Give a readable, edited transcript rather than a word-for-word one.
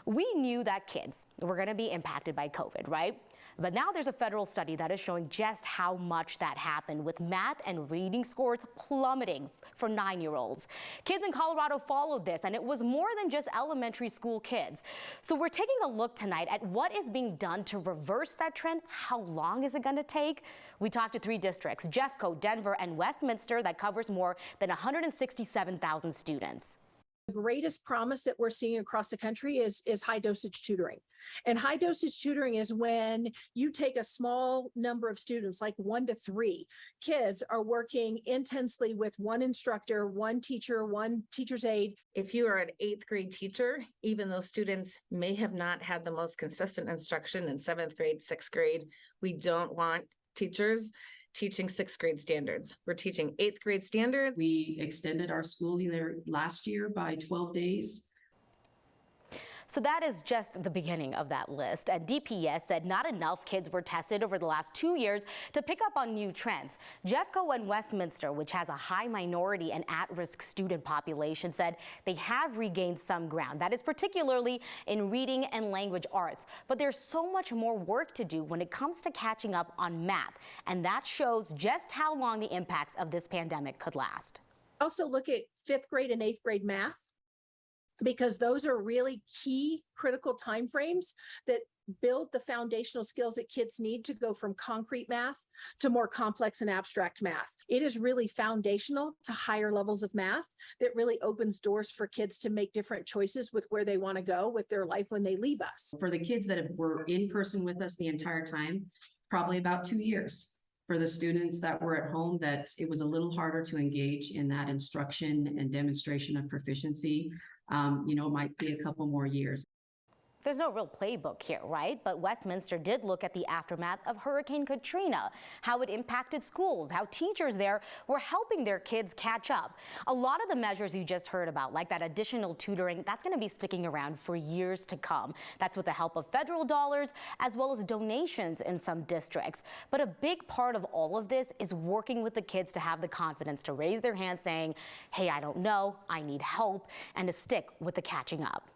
We knew that kids were going to be impacted by COVID, right? But now there's a federal study that is showing just how much that happened, with math and reading scores plummeting for 9-year-olds. Kids in Colorado followed this, and it was more than just elementary school kids. So we're taking a look tonight at what is being done to reverse that trend. How long is it going to take? We talked to 3 districts, JeffCo, Denver, and Westminster, that covers more than 167,000 students. The greatest promise that we're seeing across the country is high dosage tutoring. And high dosage tutoring is when you take a small number of students, like 1 to 3 kids, are working intensely with one instructor, one teacher, one teacher's aide. If you are an 8th grade teacher, even though students may have not had the most consistent instruction in 7th grade, 6th grade, we don't want teachers teaching 6th grade standards. We're teaching 8th grade standards. We extended our school year last year by 12 days. So that is just the beginning of that list. And DPS said not enough kids were tested over the last 2 years to pick up on new trends. JeffCo and Westminster, which has a high minority and at-risk student population, said they have regained some ground. That is particularly in reading and language arts. But there's so much more work to do when it comes to catching up on math. And that shows just how long the impacts of this pandemic could last. Also look at 5th grade and 8th grade math, because those are really key critical timeframes that build the foundational skills that kids need to go from concrete math to more complex and abstract math. It is really foundational to higher levels of math that really opens doors for kids to make different choices with where they want to go with their life when they leave us. For the kids that were in person with us the entire time, probably about 2 years. For the students that were at home, that it was a little harder to engage in that instruction and demonstration of proficiency, might be a couple more years. There's no real playbook here, right? But Westminster did look at the aftermath of Hurricane Katrina, how it impacted schools, how teachers there were helping their kids catch up. A lot of the measures you just heard about, like that additional tutoring, that's going to be sticking around for years to come. That's with the help of federal dollars as well as donations in some districts. But a big part of all of this is working with the kids to have the confidence to raise their hand saying, hey, I don't know, I need help, and to stick with the catching up.